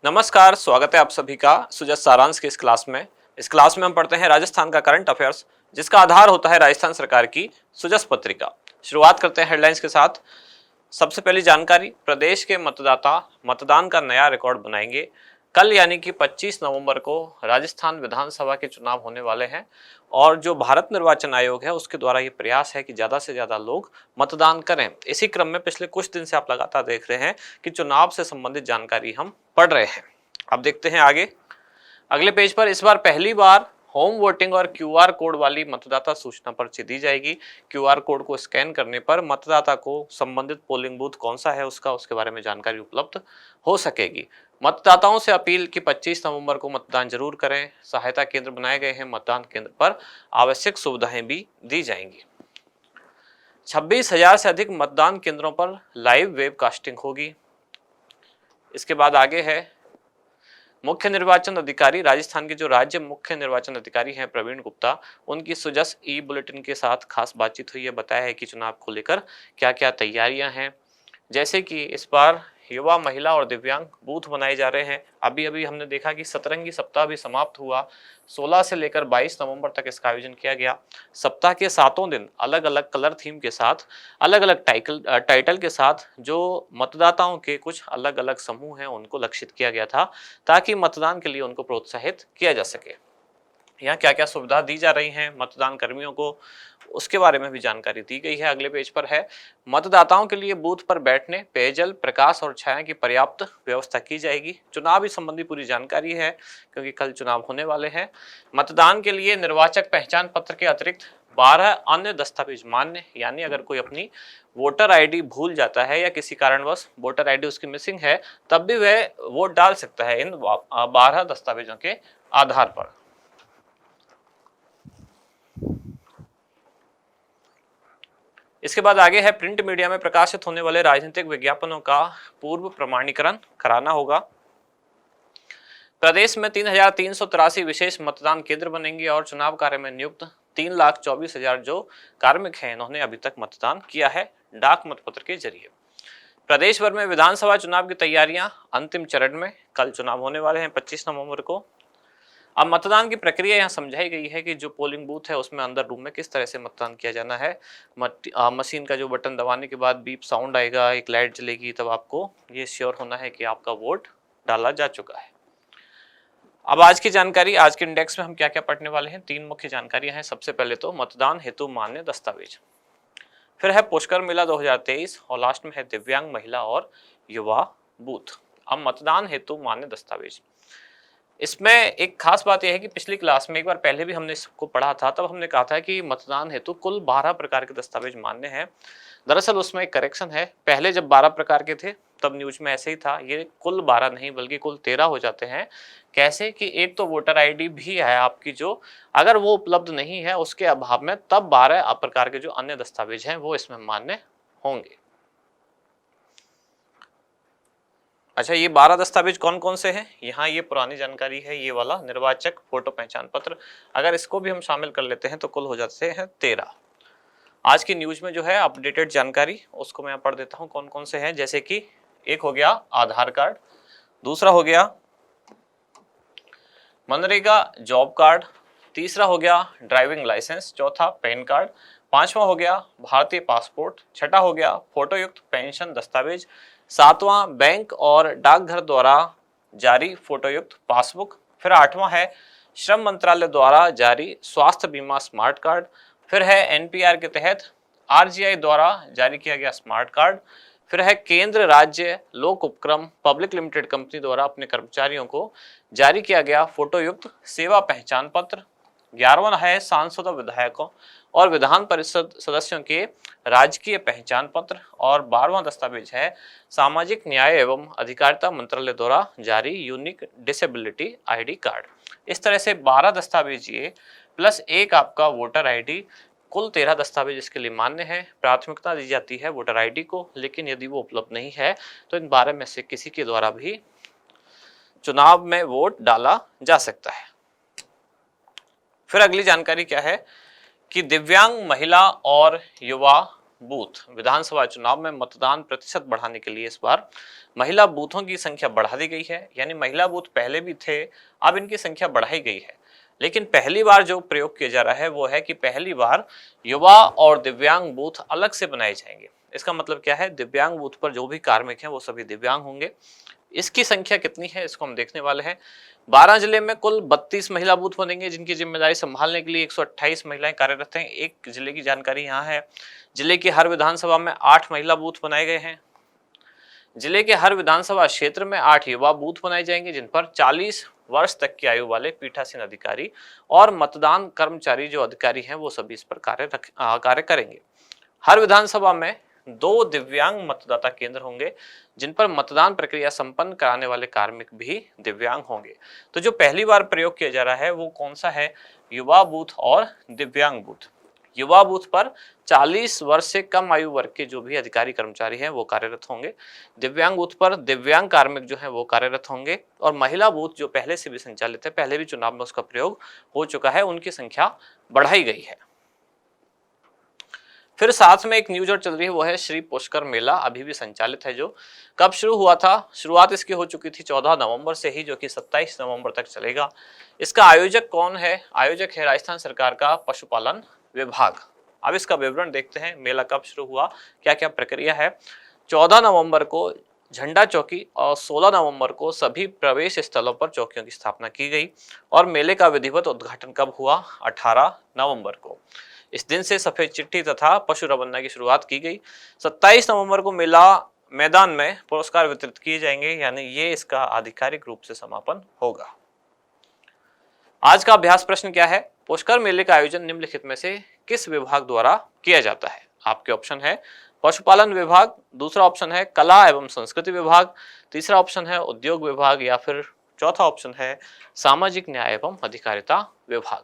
नमस्कार, स्वागत है आप सभी का सुजस सारांश की इस क्लास में। इस क्लास में हम पढ़ते हैं राजस्थान का करंट अफेयर्स, जिसका आधार होता है राजस्थान सरकार की सुजस पत्रिका। शुरुआत करते हैं हेडलाइंस के साथ। सबसे पहली जानकारी, प्रदेश के मतदाता मतदान का नया रिकॉर्ड बनाएंगे। कल यानी कि 25 नवंबर को राजस्थान विधानसभा के चुनाव होने वाले हैं और जो भारत निर्वाचन आयोग है उसके द्वारा ये प्रयास है कि ज़्यादा से ज़्यादा लोग मतदान करें। इसी क्रम में पिछले कुछ दिन से आप लगातार देख रहे हैं कि चुनाव से संबंधित जानकारी हम पढ़ रहे हैं। अब देखते हैं आगे अगले पेज पर। इस बार पहली बार होम वोटिंग और क्यूआर कोड वाली मतदाता सूचना पर्ची दी जाएगी। क्यूआर कोड को स्कैन करने पर मतदाता को संबंधित पोलिंग बूथ कौन सा है उसके बारे में जानकारी उपलब्ध हो सकेगी। मतदाताओं से अपील कि 25 नवंबर को मतदान जरूर करें। सहायता केंद्र बनाए गए हैं, मतदान केंद्र पर आवश्यक सुविधाएं भी दी जाएंगी। 26,000 से अधिक मतदान केंद्रों पर लाइव वेबकास्टिंग होगी। इसके बाद आगे है मुख्य निर्वाचन अधिकारी, राजस्थान के जो राज्य मुख्य निर्वाचन अधिकारी हैं प्रवीण गुप्ता, उनकी सुजस ई बुलेटिन के साथ खास बातचीत हुई है। बताया है कि चुनाव को लेकर क्या क्या तैयारियां हैं, जैसे कि इस बार युवा, महिला और दिव्यांग बूथ बनाए जा रहे हैं। अभी अभी हमने देखा कि सतरंगी सप्ताह भी समाप्त हुआ। 16 से लेकर 22 नवंबर तक इसका आयोजन किया गया। सप्ताह के 7 दिन अलग अलग कलर थीम के साथ, अलग अलग टाइटल के साथ जो मतदाताओं के कुछ अलग अलग समूह हैं उनको लक्षित किया गया था, ताकि मतदान के लिए उनको प्रोत्साहित किया जा सके। यहाँ क्या क्या सुविधा दी जा रही हैं मतदान कर्मियों को, उसके बारे में भी जानकारी दी गई है। अगले पेज पर है मतदाताओं के लिए बूथ पर बैठने, पेयजल, प्रकाश और छाया की पर्याप्त व्यवस्था की जाएगी। चुनाव संबंधी पूरी जानकारी है क्योंकि कल चुनाव होने वाले हैं। मतदान के लिए निर्वाचक पहचान पत्र के अतिरिक्त 12 अन्य दस्तावेज मान्य, यानी अगर कोई अपनी वोटर आईडी भूल जाता है या किसी कारणवश वोटर आईडी उसकी मिसिंग है, तब भी वह वोट डाल सकता है इन 12 दस्तावेजों के आधार पर। इसके बाद आगे है प्रिंट मीडिया में प्रकाशित होने वाले राजनीतिक विज्ञापनों का पूर्व प्रमाणीकरण कराना होगा। प्रदेश में 3,383 विशेष मतदान केंद्र बनेंगे और चुनाव कार्य में नियुक्त 3,24,000 जो कार्मिक हैं, इन्होंने अभी तक मतदान किया है डाक मतपत्र के जरिए। प्रदेश भर में विधानसभा चुनाव की तैयारियां अंतिम चरण में। कल चुनाव होने वाले हैं 25 नवंबर को। अब मतदान की प्रक्रिया यहाँ समझाई गई है कि जो पोलिंग बूथ है उसमें अंदर रूम में किस तरह से मतदान किया जाना है। मशीन का जो बटन दबाने के बाद बीप साउंड आएगा, एक लाइट जलेगी, तब आपको ये श्योर होना है कि आपका वोट डाला जा चुका है। अब आज की जानकारी, आज के इंडेक्स में हम क्या क्या पढ़ने वाले हैं। 3 मुख्य जानकारियां हैं। सबसे पहले तो मतदान हेतु मान्य दस्तावेज, फिर है पुष्कर मेला 2023 और लास्ट में है दिव्यांग, महिला और युवा बूथ। अब मतदान हेतु मान्य दस्तावेज, इसमें एक खास बात यह है कि पिछली क्लास में एक बार पहले भी हमने इसको पढ़ा था, तब हमने कहा था कि मतदान हेतु कुल 12 प्रकार के दस्तावेज मान्य हैं। दरअसल उसमें एक करेक्शन है, पहले जब 12 प्रकार के थे तब न्यूज में ऐसे ही था, ये कुल 12 नहीं बल्कि कुल 13 हो जाते हैं। कैसे कि एक तो वोटर आईडी भी है आपकी, जो अगर वो उपलब्ध नहीं है उसके अभाव में, तब 12 प्रकार के जो अन्य दस्तावेज हैं वो इसमें मान्य होंगे। अच्छा, ये 12 दस्तावेज कौन कौन से हैं? यहाँ ये पुरानी जानकारी है, ये वाला निर्वाचक फोटो पहचान पत्र, अगर इसको भी हम शामिल कर लेते हैं तो कुल हो जाते हैं 13। आज की न्यूज में जो है अपडेटेड जानकारी, उसको मैं पढ़ देता हूँ कौन कौन से हैं। जैसे कि एक हो गया आधार कार्ड, दूसरा हो गया मनरेगा जॉब कार्ड, तीसरा हो गया ड्राइविंग लाइसेंस, चौथा पैन कार्ड, पांचवा हो गया भारतीय पासपोर्ट, छठा हो गया फोटोयुक्त पेंशन दस्तावेज, सातवां बैंक और डाकघर द्वारा जारी फोटोयुक्त पासबुक, फिर आठवां है श्रम मंत्रालय द्वारा जारी स्वास्थ्य बीमा स्मार्ट कार्ड, फिर है एनपीआर के तहत आरजीआई द्वारा जारी किया गया स्मार्ट कार्ड, फिर है केंद्र राज्य लोक उपक्रम पब्लिक लिमिटेड कंपनी द्वारा अपने कर्मचारियों को जारी किया गया फोटोयुक्त सेवा पहचान पत्र, 11वां है सांसदों, विधायकों और विधान परिषद सदस्यों के राजकीय पहचान पत्र, और 12वां दस्तावेज है सामाजिक न्याय एवं अधिकारिता मंत्रालय द्वारा जारी यूनिक डिसेबिलिटी आईडी कार्ड। इस तरह से 12 दस्तावेज ये प्लस एक आपका वोटर आईडी, कुल 13 दस्तावेज इसके लिए मान्य है। प्राथमिकता दी जाती है वोटर आईडी को, लेकिन यदि वो उपलब्ध नहीं है तो इन 12 में से किसी के द्वारा भी चुनाव में वोट डाला जा सकता है। फिर अगली जानकारी क्या है कि दिव्यांग, महिला और युवा बूथ विधानसभा चुनाव में मतदान प्रतिशत बढ़ाने के लिए इस बार महिला बूथों की संख्या बढ़ा दी गई है। यानी महिला बूथ पहले भी थे, अब इनकी संख्या बढ़ाई गई है। लेकिन पहली बार जो प्रयोग किया जा रहा है वो है कि पहली बार युवा और दिव्यांग बूथ अलग से बनाए जाएंगे। इसका मतलब क्या है, दिव्यांग बूथ पर जो भी कार्मिक हैं वो सभी दिव्यांग होंगे। इसकी संख्या कितनी है इसको हम देखने वाले हैं। 12 जिले में कुल 32 महिला बूथ बनेंगे, जिनकी जिम्मेदारी संभालने के लिए 128 महिलाएं कार्यरत हैं। एक जिले की जानकारी यहाँ है, जिले की हर विधानसभा में 8 महिला बूथ बनाए गए हैं। जिले के हर विधानसभा क्षेत्र में 8 युवा बूथ बनाए जाएंगे, जिन पर 40 वर्ष तक की आयु वाले पीठासीन अधिकारी और मतदान कर्मचारी जो अधिकारी हैं वो सभी इस पर कार्य करेंगे। हर विधानसभा में 2 दिव्यांग मतदाता केंद्र होंगे, जिन पर मतदान प्रक्रिया संपन्न कराने वाले कार्मिक भी दिव्यांग होंगे। तो जो पहली बार प्रयोग किया जा रहा है वो कौन सा है, युवा बूथ और दिव्यांग बूथ। युवा बूथ पर 40 वर्ष से कम आयु वर्ग के जो भी अधिकारी कर्मचारी हैं वो कार्यरत होंगे। दिव्यांग बूथ पर दिव्यांग कार्मिक जो हैं वो कार्यरत होंगे। और महिला बूथ जो पहले से भी संचालित है, पहले भी चुनाव में उसका प्रयोग हो चुका है, उनकी संख्या बढ़ाई गई है। फिर साथ में एक न्यूज और चल रही है, वो है श्री पुष्कर मेला अभी भी संचालित है। जो कब शुरू हुआ था, शुरुआत इसकी हो चुकी थी 14 नवंबर से ही, जो कि 27 नवंबर तक चलेगा। इसका आयोजक कौन है, आयोजक है राजस्थान सरकार का पशुपालन विभाग। अब इसका विवरण देखते हैं, मेला कब शुरू हुआ, क्या क्या प्रक्रिया है। 14 नवंबर को झंडा चौकी और 16 नवंबर को सभी प्रवेश स्थलों पर चौकियों की स्थापना की गई। और मेले का विधिवत उद्घाटन कब हुआ, 18 नवंबर को। इस दिन से सफेद चिट्ठी तथा पशु रवाना की शुरुआत की गई। 27 नवंबर को मेला मैदान में पुरस्कार वितरित किए जाएंगे, यानी ये इसका आधिकारिक रूप से समापन होगा। आज का अभ्यास प्रश्न क्या है, पुष्कर मेले का आयोजन निम्नलिखित में से किस विभाग द्वारा किया जाता है। आपके ऑप्शन है पशुपालन विभाग, दूसरा ऑप्शन है कला एवं संस्कृति विभाग, तीसरा ऑप्शन है उद्योग विभाग, या फिर चौथा ऑप्शन है सामाजिक न्याय एवं अधिकारिता विभाग।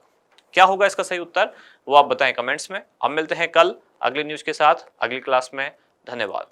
क्या होगा इसका सही उत्तर, वो आप बताएं कमेंट्स में। अब मिलते हैं कल अगली न्यूज के साथ अगली क्लास में। धन्यवाद।